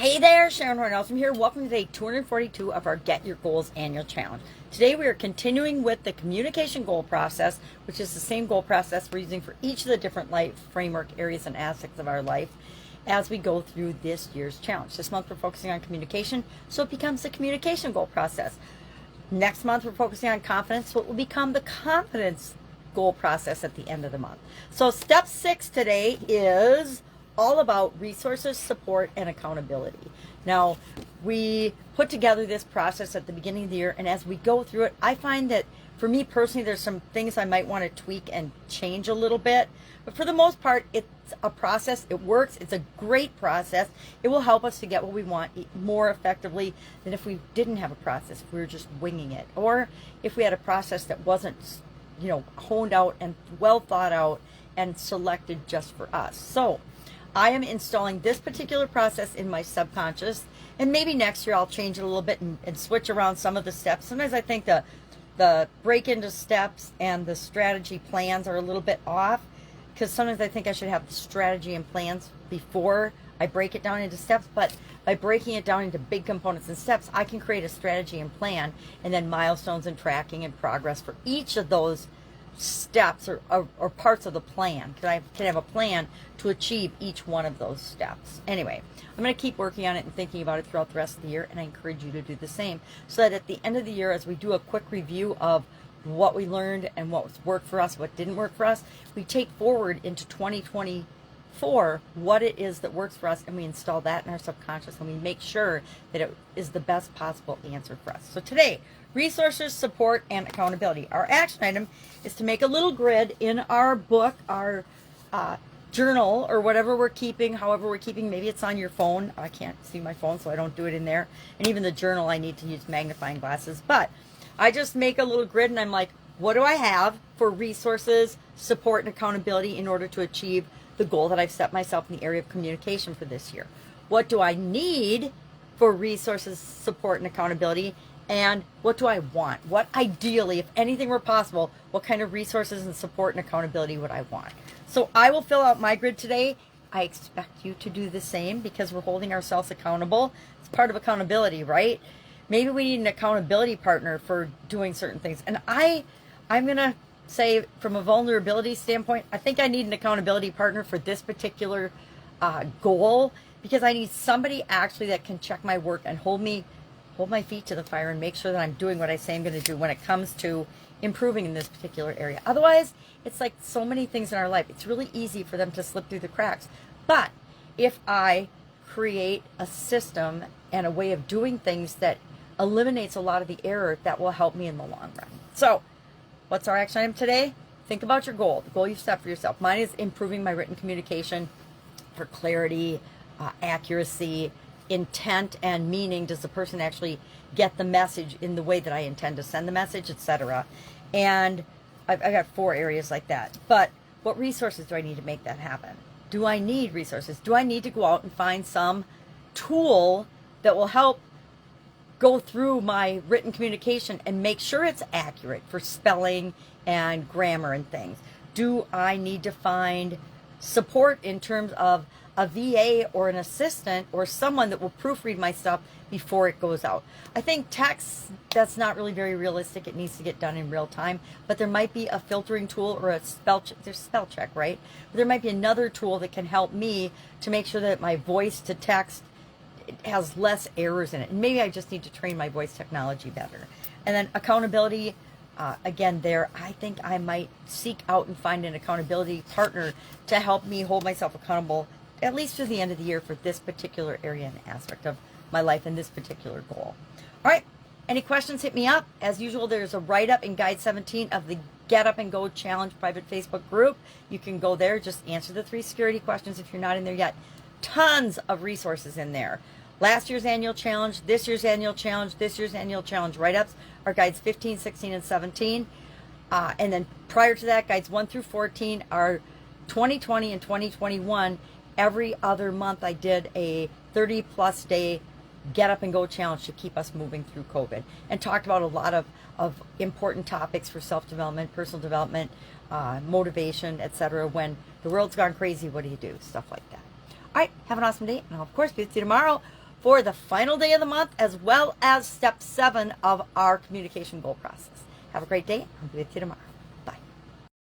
Hey there, Sharon Horne-Ellstrom here. Welcome to day 242 of our Get Your Goals annual challenge. Today we are continuing with the communication goal process, which is the same goal process we're using for each of the different life framework areas and aspects of our life as we go through this year's challenge. This month we're focusing on communication, so it becomes the communication goal process. Next month we're focusing on confidence, so it will become the confidence goal process at the end of the month. So step 6 today is all about resources, support, and accountability. Now, we put together this process at the beginning of the year, and as we go through it, I find that for me personally, there's some things I might want to tweak and change a little bit. But for the most part, it's a process. It works. It's a great process. It will help us to get what we want more effectively than if we didn't have a process, if we were just winging it. Or if we had a process that wasn't, honed out and well thought out and selected just for us. So I am installing this particular process in my subconscious, and maybe next year I'll change it a little bit and switch around some of the steps. Sometimes I think the break into steps and the strategy plans are a little bit off, because sometimes I think I should have the strategy and plans before I break it down into steps. But by breaking it down into big components and steps, I can create a strategy and plan, and then milestones and tracking and progress for each of those steps or parts of the plan, because I can have a plan to achieve each one of those steps. Anyway, I'm going to keep working on it and thinking about it throughout the rest of the year, and I encourage you to do the same, so that at the end of the year, as we do a quick review of what we learned and what worked for us, what didn't work for us, we take forward into 2024 what it is that works for us, and we install that in our subconscious, and we make sure that it is the best possible answer for us. So today, resources, support, and accountability. Our action item is to make a little grid in our book, our journal, or whatever we're keeping, however we're keeping. Maybe it's on your phone. I can't see my phone, so I don't do it in there. And even the journal, I need to use magnifying glasses. But I just make a little grid, and I'm like, what do I have for resources, support, and accountability in order to achieve the goal that I've set myself in the area of communication for this year? What do I need for resources, support, and accountability? And what do I want? What ideally, if anything were possible, what kind of resources and support and accountability would I want? So I will fill out my grid today. I expect you to do the same, because we're holding ourselves accountable. It's part of accountability, right? Maybe we need an accountability partner for doing certain things. And I'm going to say, from a vulnerability standpoint, I think I need an accountability partner for this particular goal, because I need somebody actually that can check my work and hold my feet to the fire and make sure that I'm doing what I say I'm going to do when it comes to improving in this particular area. Otherwise, it's like so many things in our life, it's really easy for them to slip through the cracks. But if I create a system and a way of doing things that eliminates a lot of the error, that will help me in the long run. So what's our action item today? Think about your goal, the goal you've set for yourself. Mine is improving my written communication for clarity, accuracy, intent, and meaning. Does the person actually get the message in the way that I intend to send the message, etc.? And I've got 4 areas like that. But what resources do I need to make that happen? Do I need resources? Do I need to go out and find some tool that will help go through my written communication and make sure it's accurate for spelling and grammar and things? Do I need to find support in terms of a VA or an assistant or someone that will proofread my stuff before it goes out? I think text, that's not really very realistic. It needs to get done in real time, but there might be a filtering tool or a there's spell check, right? But there might be another tool that can help me to make sure that my voice to text has less errors in it. And maybe I just need to train my voice technology better. And then accountability, again, I think I might seek out and find an accountability partner to help me hold myself accountable at least to the end of the year for this particular area and aspect of my life and this particular goal. All right, any questions, hit me up. As usual, there's a write-up in Guide 17 of the Get Up and Go Challenge private Facebook group. You can go there, just answer the 3 security questions if you're not in there yet. Tons of resources in there. Last year's annual challenge, this year's annual challenge, this year's annual challenge write-ups are guides 15, 16, and 17. And then prior to that, guides 1 through 14 are 2020 and 2021. Every other month I did a 30-plus day Get Up and Go challenge to keep us moving through COVID, and talked about a lot of important topics for self-development, personal development, motivation, etc. When the world's gone crazy, what do you do? Stuff like that. All right, have an awesome day, and I'll, of course, be with you tomorrow for the final day of the month, as well as step 7 of our communication goal process. Have a great day. I'll be with you tomorrow.